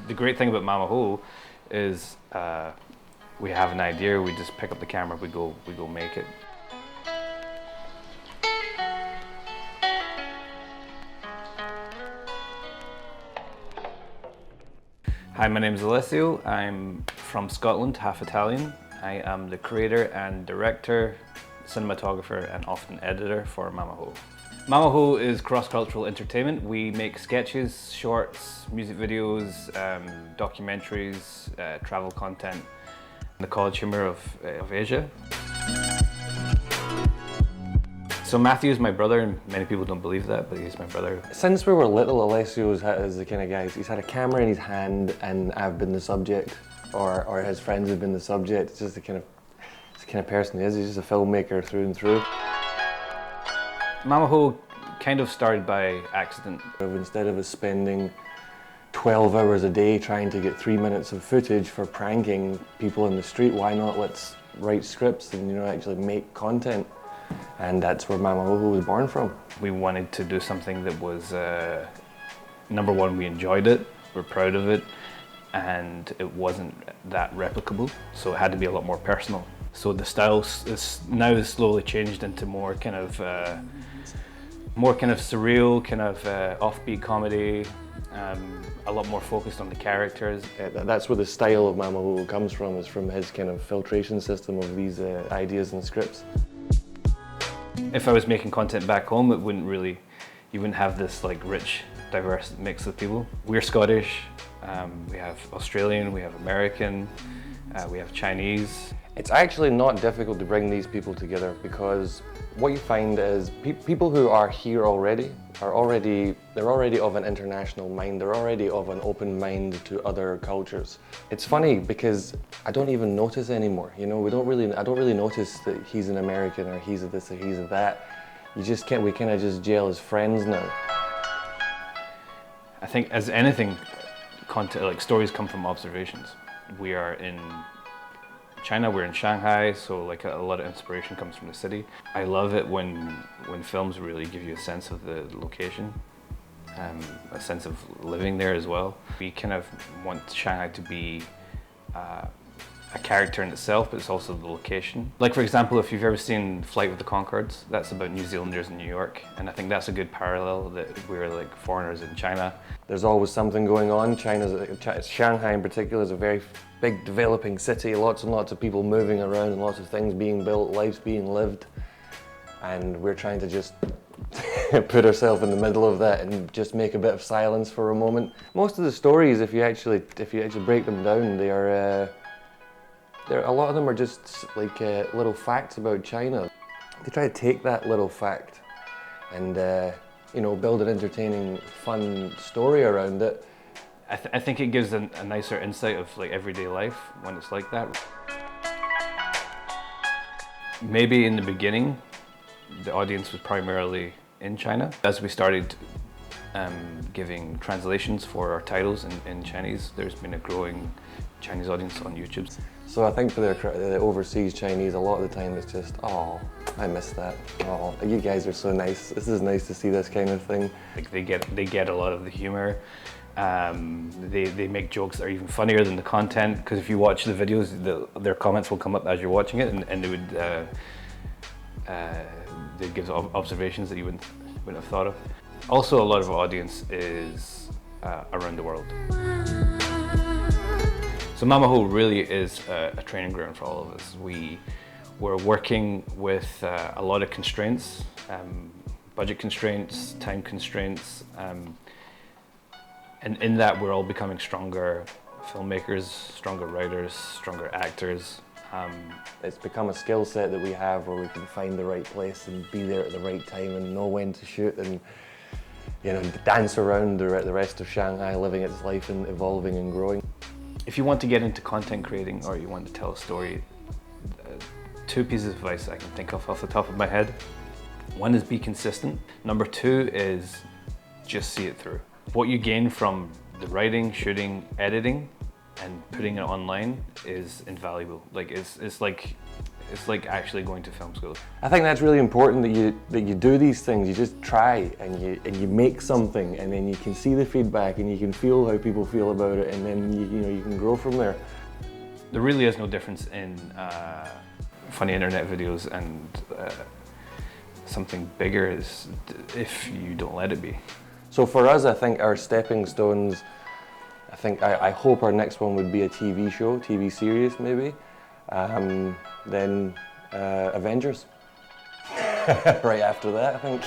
The great thing about Mamahuhu is we have an idea, we just pick up the camera, we go make it. Hi, my name is Alessio. I'm from Scotland, half Italian. I am the creator and director, cinematographer, and often editor for Mamahuhu. Mamahuhu is cross-cultural entertainment. We make sketches, shorts, music videos, documentaries, travel content, the college humor of Asia. So Matthew is my brother, and many people don't believe that, but he's my brother. Since we were little, Alessio is the kind of guy, he's had a camera in his hand and I've been the subject, or his friends have been the subject. It's just the kind of person he is. He's just a filmmaker through and through. Mamahuhu kind of started by accident. Instead of us spending 12 hours a day trying to get 3 minutes of footage for pranking people in the street, why not let's write scripts and actually make content? And that's where Mamahuhu was born from. We wanted to do something that was, number one, we enjoyed it, we're proud of it, and it wasn't that replicable, so it had to be a lot more personal. So the style is now slowly changed into more kind of surreal, kind of offbeat comedy, a lot more focused on the characters. That's where the style of Mamahuhu comes from, is from his kind of filtration system of these ideas and scripts. If I was making content back home, you wouldn't have this like rich, diverse mix of people. We're Scottish, we have Australian, we have American, we have Chinese. It's actually not difficult to bring these people together, because what you find is people who are here already they're already of an international mind, they're already of an open mind to other cultures. It's funny because I don't even notice anymore, I don't really notice that he's an American or he's a this or he's a that. We kind of just gel as friends now. I think as anything, content, like stories come from observations. We are in China, we're in Shanghai, so like a lot of inspiration comes from the city. I love it when films really give you a sense of the location, a sense of living there as well. We kind of want Shanghai to be a character in itself, but it's also the location. Like for example, if you've ever seen Flight with the Conchords, that's about New Zealanders in New York, and I think that's a good parallel, that we're like foreigners in China. There's always something going on. Shanghai in particular is a very big developing city, lots and lots of people moving around and lots of things being built, lives being lived, and we're trying to just put ourselves in the middle of that and just make a bit of silence for a moment. Most of the stories, if you actually break them down, a lot of them are just like little facts about China. They try to take that little fact and build an entertaining, fun story around it. I think it gives a nicer insight of like everyday life when it's like that. Maybe in the beginning, the audience was primarily in China. As we started giving translations for our titles in Chinese, there's been a growing Chinese audience on YouTube. So I think for the overseas Chinese, a lot of the time it's just, oh, I miss that. Oh, you guys are so nice. This is nice to see this kind of thing. Like they get a lot of the humor. They make jokes that are even funnier than the content, because if you watch the videos, their comments will come up as you're watching it, and they'd give observations that you wouldn't have thought of. Also, a lot of our audience is around the world. So Mamahuhu really is a training ground for all of us. We're working with a lot of constraints, budget constraints, time constraints, and in that we're all becoming stronger filmmakers, stronger writers, stronger actors. It's become a skill set that we have where we can find the right place and be there at the right time and know when to shoot and dance around the rest of Shanghai, living its life and evolving and growing. If you want to get into content creating or you want to tell a story, two pieces of advice I can think of off the top of my head. One is be consistent. Number two is just see it through. What you gain from the writing, shooting, editing, and putting it online is invaluable. Like it's like It's like actually going to film school. I think that's really important that you do these things. You just try and you make something, and then you can see the feedback and you can feel how people feel about it, and then you can grow from there. There really is no difference in funny internet videos and something bigger is if you don't let it be. So for us, I think our stepping stones, I hope our next one would be a TV show, TV series maybe, then Avengers, right after that I think.